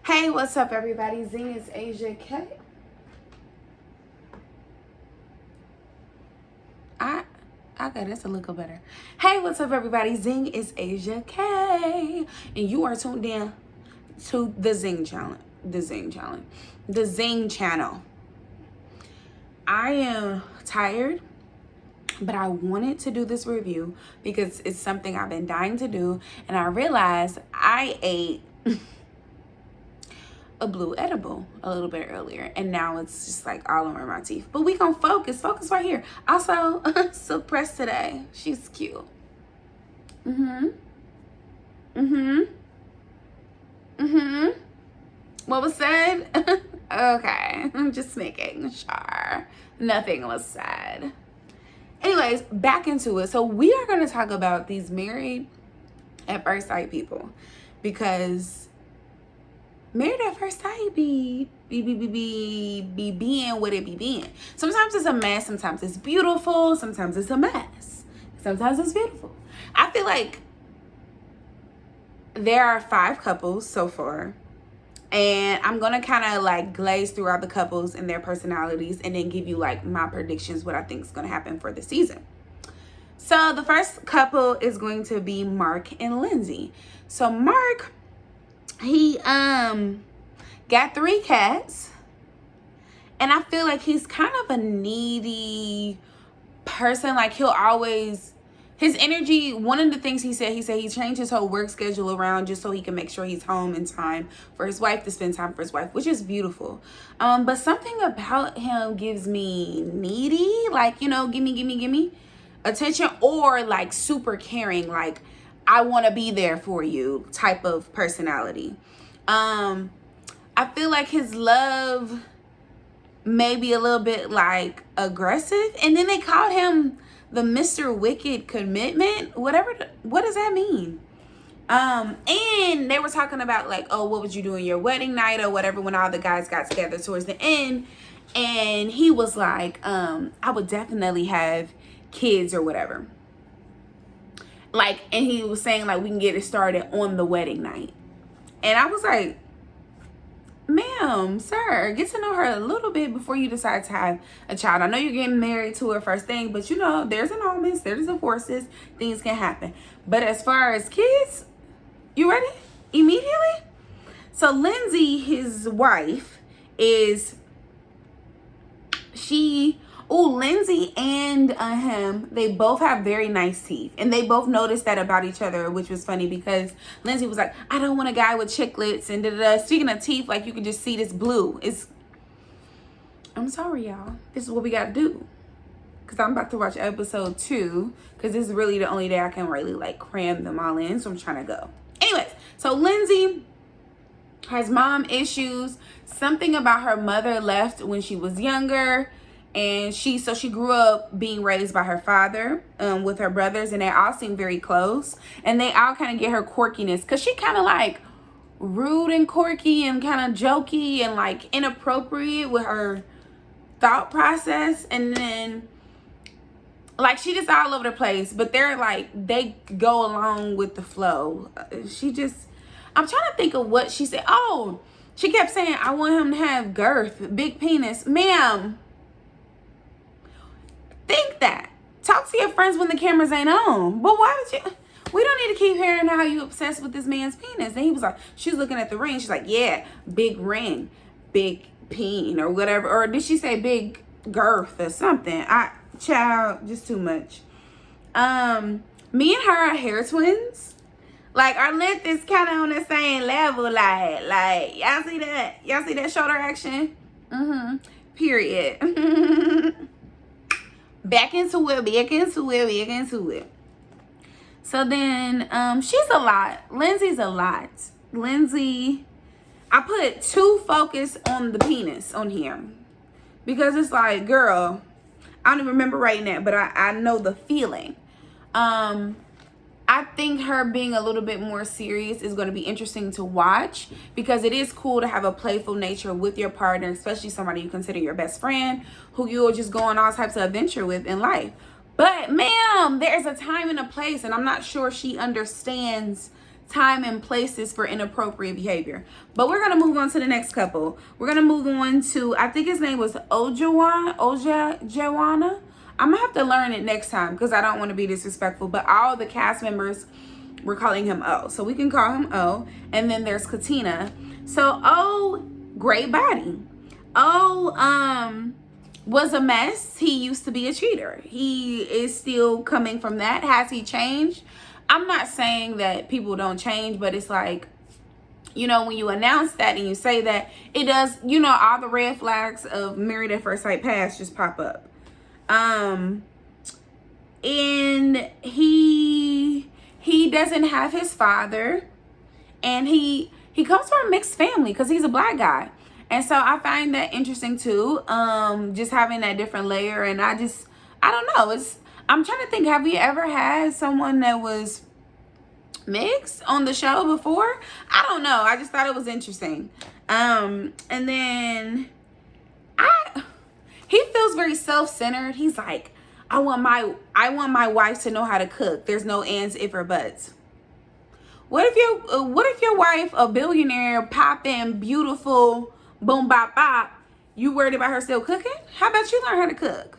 Hey, what's up, everybody? Zing is Asia K. Okay, that's a little better. Hey, what's up, everybody? Zing is Asia K, and you are tuned in to the Zing channel. The Zing channel. I am tired, but I wanted to do this review because it's something I've been dying to do, and I realized I ate a blue edible a little bit earlier, and now it's just like all over my teeth. But we gonna focus right here. Also, suppressed today. She's cute. What was said? Okay, I'm just making sure nothing was said. Anyways, back into it. So we are gonna talk about these married at first sight people, because married at first sight be being what it be being. Sometimes it's a mess, sometimes it's beautiful, sometimes it's a mess, sometimes it's beautiful. I feel like there are 5 couples so far, and I'm gonna kind of like glaze throughout the couples and their personalities, and then give you like my predictions, what I think is gonna happen for the season. So the first couple is going to be Mark and Lindsay. So Mark, he got 3 cats, and I feel like he's kind of a needy person. Like, he'll always, his energy, one of the things he said he changed his whole work schedule around just so he can make sure he's home in time for his wife, to spend time for his wife, which is beautiful. But something about him gives me needy, like, you know, gimme attention, or like super caring, like I want to be there for you type of personality. I feel like his love may be a little bit like aggressive, and then they called him the Mr. Wicked Commitment, what does that mean? And they were talking about like, oh, what would you do on your wedding night or whatever, when all the guys got together towards the end, and he was like, I would definitely have kids or whatever. Like, and he was saying like, we can get it started on the wedding night. And I was like, ma'am, sir, get to know her a little bit before you decide to have a child. I know you're getting married to her first thing, but you know, there's annulments, there's divorces, things can happen. But as far as kids, you ready? Immediately? So Lindsay, his wife, Lindsay and him, they both have very nice teeth, and they both noticed that about each other, which was funny because Lindsay was like, I don't want a guy with chiclets and da-da-da. Speaking of teeth, like, you can just see this blue. I'm sorry, y'all. This is what we got to do, because I'm about to watch episode 2, because this is really the only day I can really like cram them all in, so I'm trying to go. Anyways, so Lindsay has mom issues. Something about her mother left when she was younger. And she grew up being raised by her father with her brothers, and they all seem very close. And they all kind of get her quirkiness, because she kind of like rude and quirky and kind of jokey and like inappropriate with her thought process. And then like, she just all over the place, but they're like, they go along with the flow. I'm trying to think of what she said. Oh, she kept saying, I want him to have girth, big penis. Ma'am, think that. Talk to your friends when the cameras ain't on. But why would you? We don't need to keep hearing how you obsessed with this man's penis. And he was like, she was looking at the ring. She's like, yeah, big ring, big peen, or whatever. Or did she say big girth or something? Child, just too much. Me and her are hair twins. Like, our length is kind of on the same level. Like, y'all see that? Y'all see that shoulder action? Period. Back into it. So then, she's a lot. Lindsay's a lot. Lindsay, I put 2 focus on the penis on here, because it's like, girl, I don't even remember writing that, but I know the feeling. I think her being a little bit more serious is going to be interesting to watch, because it is cool to have a playful nature with your partner, especially somebody you consider your best friend, who you'll just go on all types of adventure with in life. But ma'am, there's a time and a place, and I'm not sure she understands time and places for inappropriate behavior. But we're going to move on to the next couple. We're going to move on to, I think his name was Ojawana. I'm going to have to learn it next time because I don't want to be disrespectful. But all the cast members were calling him O. So we can call him O. And then there's Katina. So O, great body. O was a mess. He used to be a cheater. He is still coming from that. Has he changed? I'm not saying that people don't change, but it's like, you know, when you announce that and you say that, it does, you know, all the red flags of Married at First Sight past just pop up. And he doesn't have his father, and he comes from a mixed family because he's a black guy. And so I find that interesting too. Just having that different layer. And I don't know. I'm trying to think, have we ever had someone that was mixed on the show before? I don't know. I just thought it was interesting. And then he feels very self-centered. He's like, I want my wife to know how to cook. There's no ands, if, or buts. What if your wife, a billionaire, poppin', beautiful, boom, bop, bop, you worried about her still cooking? How about you learn how to cook?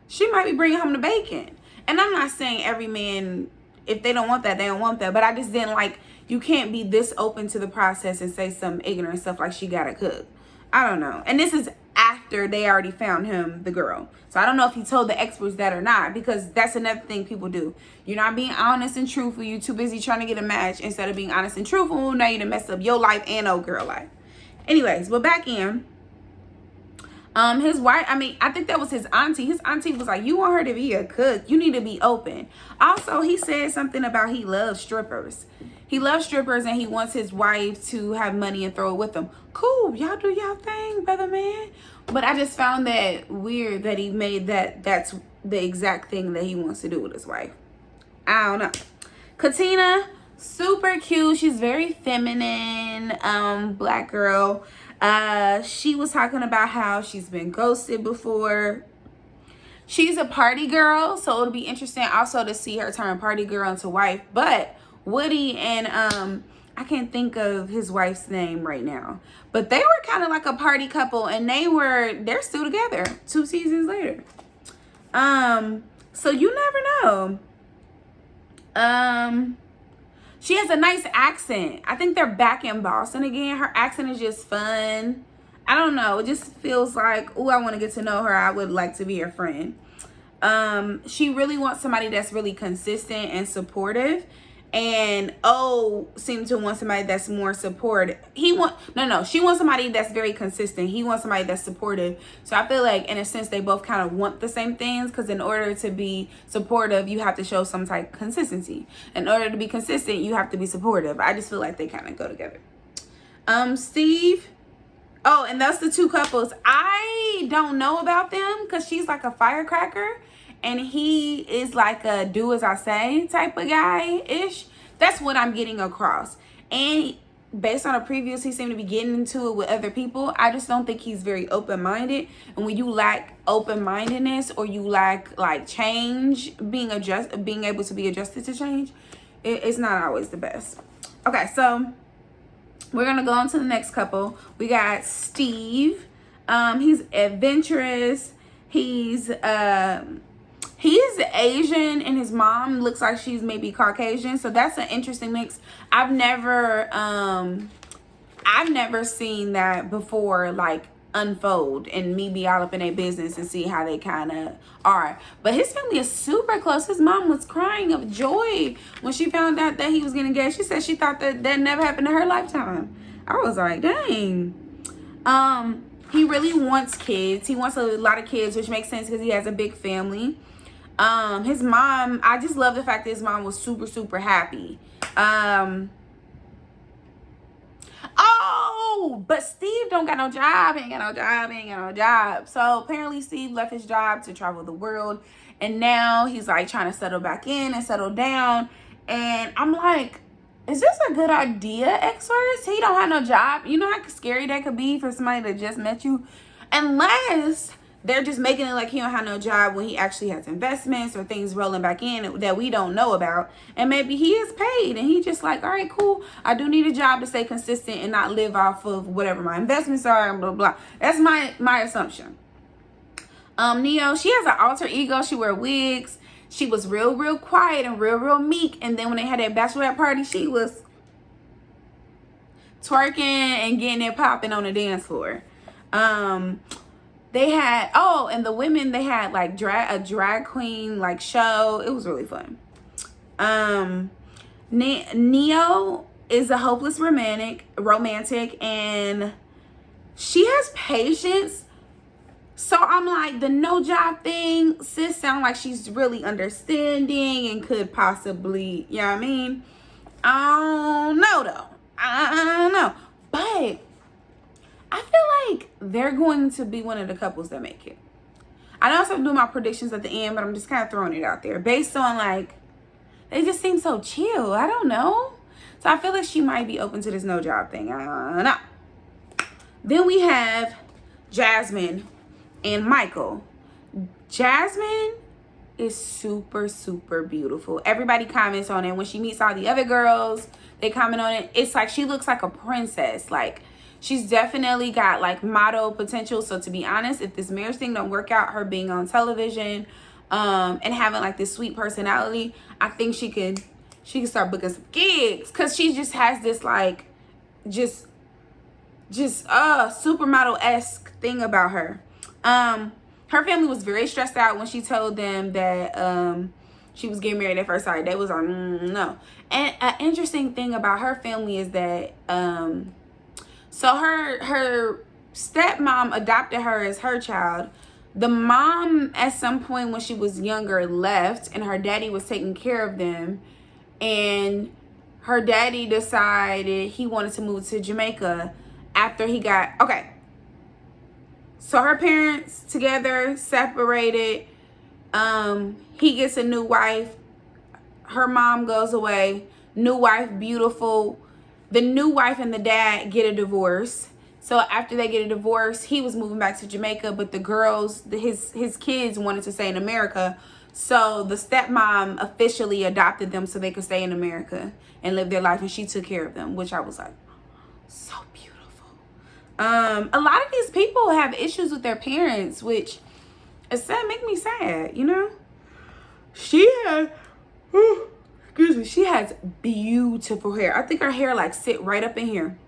She might be bringing home the bacon. And I'm not saying every man, if they don't want that, they don't want that. But I just didn't like, you can't be this open to the process and say some ignorant stuff like she gotta cook. I don't know. And this is after they already found him, the girl. So I don't know if he told the experts that or not, because that's another thing people do. You're not being honest and truthful. You're too busy trying to get a match instead of being honest and truthful. Now you done messed up your life and old girl life. Anyways, but back in. His wife, I think that was his auntie. His auntie was like, you want her to be a cook, you need to be open. Also, he said something about he loves strippers. He loves strippers and he wants his wife to have money and throw it with them. Cool, y'all do y'all thing, brother man. But I just found that weird that he made that's the exact thing that he wants to do with his wife. I don't know. Katina, super cute. She's very feminine, black girl. She was talking about how she's been ghosted before. She's a party girl, so it'll be interesting also to see her turn party girl into wife. But Woody and I can't think of his wife's name right now, but they were kind of like a party couple, and they're still together 2 seasons later. So you never know. She has a nice accent. I think they're back in Boston again. Her accent is just fun. I don't know. It just feels like, oh, I want to get to know her. I would like to be her friend. She really wants somebody that's really consistent and supportive. And seemed to want somebody that's more supportive. She wants somebody that's very consistent. He wants somebody that's supportive. So I feel like in a sense they both kind of want the same things, because in order to be supportive you have to show some type of consistency. In order to be consistent you have to be supportive. I just feel like they kind of go together. Steve. Oh, and that's the 2 couples. I don't know about them because she's like a firecracker. And he is like a do as I say type of guy-ish. That's what I'm getting across. And based on the previews, he seemed to be getting into it with other people. I just don't think he's very open-minded. And when you lack open-mindedness, or you lack like change, being able to be adjusted to change, it's not always the best. Okay, so we're going to go on to the next couple. We got Steve. He's adventurous. He's Asian and his mom looks like she's maybe Caucasian. So that's an interesting mix. I've never seen that before, like unfold, and me be all up in their business and see how they kind of are. But his family is super close. His mom was crying of joy when she found out that he was getting engaged. She said she thought that never happened in her lifetime. I was like, dang. He really wants kids. He wants a lot of kids, which makes sense because he has a big family. His mom, I just love the fact that his mom was super, super happy. But Steve don't got no job. He ain't got no job. So apparently Steve left his job to travel the world. And now he's like trying to settle back in and settle down. And I'm like, is this a good idea, experts? He don't have no job. You know how scary that could be for somebody that just met you? Unless they're just making it like he don't have no job when he actually has investments or things rolling back in that we don't know about. And maybe he is paid and he just like, all right, cool. I do need a job to stay consistent and not live off of whatever my investments are and blah, blah. That's my assumption. Neo, she has an alter ego. She wear wigs. She was real quiet and real meek. And then when they had that bachelorette party, she was twerking and getting it popping on the dance floor. They had, and the women, they had like a drag queen like show. It was really fun. Neo is a hopeless romantic, and she has patience. So I'm like, the no job thing, sis sound like she's really understanding and could possibly, you know what I mean? I don't know though. I don't know. But I feel like they're going to be one of the couples that make it. I know I'm supposed to do my predictions at the end, but I'm just kind of throwing it out there. Based on like, they just seem so chill. I don't know. So I feel like she might be open to this no job thing. I don't know. Then we have Jasmine and Michael. Jasmine is super beautiful. Everybody comments on it. When she meets all the other girls, they comment on it. It's like she looks like a princess. Like, she's definitely got like model potential. So to be honest, if this marriage thing don't work out, her being on television and having like this sweet personality, I think she could start booking some gigs, because she just has this like just supermodel-esque thing about her. Her family was very stressed out when she told them that she was getting married at first sight. They was like, no. And an interesting thing about her family is that so her stepmom adopted her as her child. The mom at some point when she was younger left, and her daddy was taking care of them, and her daddy decided he wanted to move to Jamaica after he got so her parents together, separated. He gets a new wife. Her mom goes away. New wife, beautiful. The new wife and the dad get a divorce. So after they get a divorce, he was moving back to Jamaica, but the girls, his kids wanted to stay in America. So the stepmom officially adopted them so they could stay in America and live their life, and she took care of them, which I was like, so beautiful. A lot of these people have issues with their parents, which is sad, make me sad, you know? She has beautiful hair. I think her hair like sit right up in here.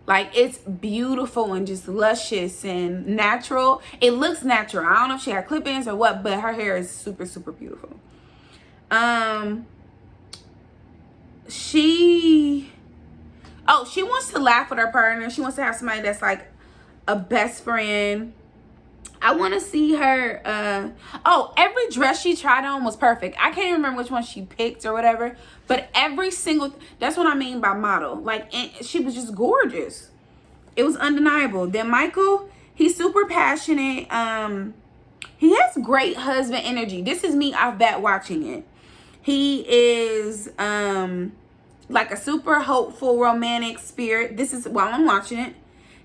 Like, it's beautiful and just luscious and natural. It looks natural. I don't know if she had clip-ins or what, but her hair is super beautiful. She wants to laugh with her partner. She wants to have somebody that's like a best friend. I want to see her. Every dress she tried on was perfect. I can't even remember which one she picked or whatever, but every single, that's what I mean by model. Like, she was just gorgeous. It was undeniable. Then Michael, he's super passionate. He has great husband energy. This is me off bat watching it. He is like a super hopeful romantic spirit. This is while I'm watching it.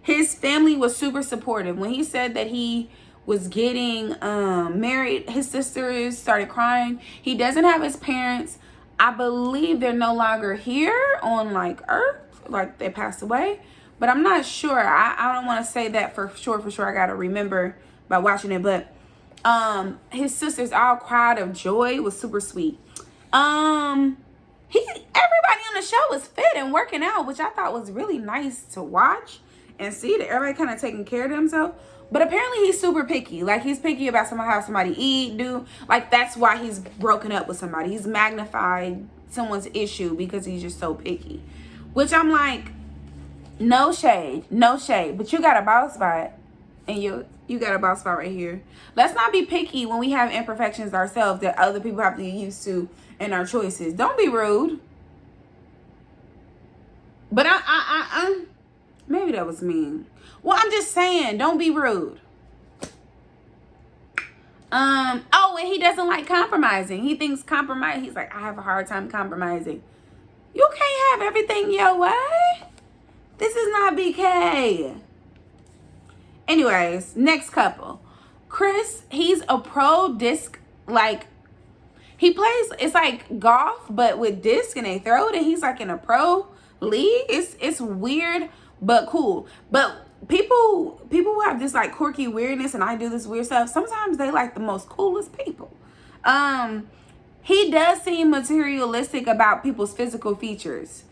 His family was super supportive. When he said that he was getting married, his sisters started crying. He doesn't have his parents. I believe they're no longer here on like earth, like they passed away, but I'm not sure. I don't want to say that for sure. I gotta remember by watching it. But his sisters all cried of joy. It was super sweet. Everybody on the show was fit and working out, which I thought was really nice to watch and see that everybody kind of taking care of themselves. But apparently he's super picky. Like, he's picky about how somebody eat, do. Like, that's why he's broken up with somebody. He's magnified someone's issue because he's just so picky. Which I'm like, no shade. But you got a bald spot. And you got a bald spot right here. Let's not be picky when we have imperfections ourselves that other people have to get used to in our choices. Don't be rude. But maybe that was mean. Well, I'm just saying, don't be rude. And he doesn't like compromising. He thinks compromise. He's like, I have a hard time compromising. You can't have everything your way. This is not BK. Anyways, next couple. Chris, he's a pro disc, like, he plays, it's like golf, but with disc, and they throw it, and he's like in a pro league. It's weird, but cool. But people who have this like quirky weirdness, and I do this weird stuff, sometimes they like the most coolest people. He does seem materialistic about people's physical features.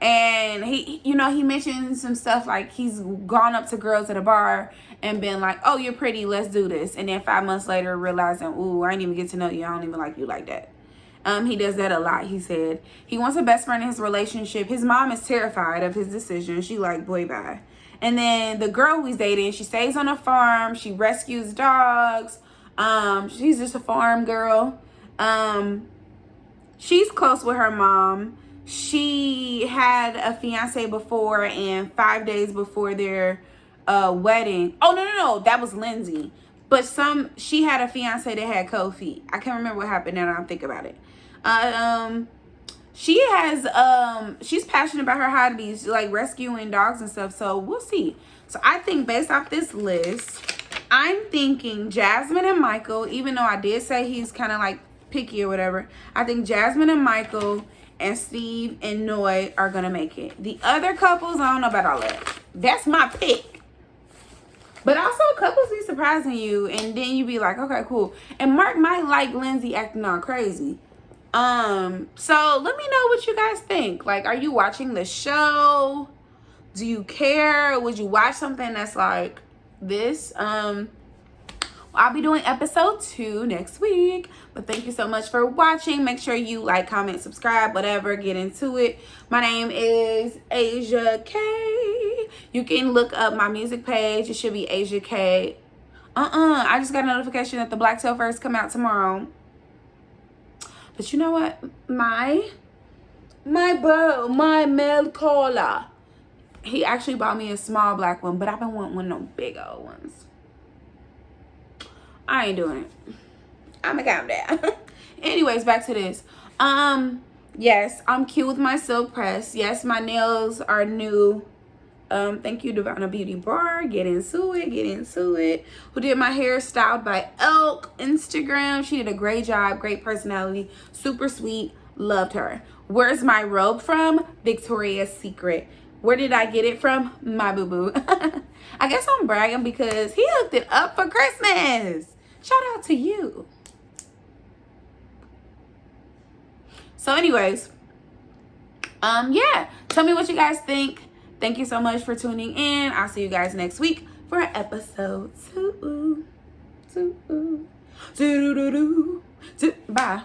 And he, you know, he mentioned some stuff like he's gone up to girls at a bar and been like, oh, you're pretty, let's do this. And then 5 months later realizing, ooh, I didn't even get to know you. I don't even like you like that. He does that a lot. He said he wants a best friend in his relationship. His mom is terrified of his decision. She like, boy, bye. And then the girl who he's dating, she stays on a farm. She rescues dogs. She's just a farm girl. She's close with her mom. She had a fiance before, and 5 days before their wedding. Oh, no. That was Lindsay. But she had a fiance that had cold feet. I can't remember what happened now that I think about it. She's passionate about her hobbies, like rescuing dogs and stuff. So we'll see. So I think based off this list, I'm thinking Jasmine and Michael, even though I did say he's kind of like picky or whatever. I think Jasmine and Michael and Steve and Noy are gonna make it. The other couples, I don't know about all that. That's my pick. But also, couples be surprising you, and then you be like, okay, cool. And Mark might like Lindsay acting all crazy. So let me know what you guys think. Like, are you watching the show? Do you care? Would you watch something that's like this? I'll be doing episode 2 next week. But thank you so much for watching. Make sure you like, comment, subscribe, whatever. Get into it. My name is Asia K. You can look up my music page. It should be Asia K. I just got a notification that the Black Tail Furs come out tomorrow. But you know what? My male caller, he actually bought me a small black one, but I've been wanting one of them big old ones. I ain't doing it. I'ma calm down. Anyways, back to this. Yes, I'm cute with my silk press. Yes, my nails are new. Thank you, Divina Beauty Bar. Get into it. Who did my hair? Styled by Elk Instagram. She did a great job. Great personality. Super sweet. Loved her. Where's my robe from? Victoria's Secret. Where did I get it from? My boo-boo. I guess I'm bragging because he hooked it up for Christmas. Shout out to you. So anyways, yeah. Tell me what you guys think. Thank you so much for tuning in. I'll see you guys next week for episode 2. Bye.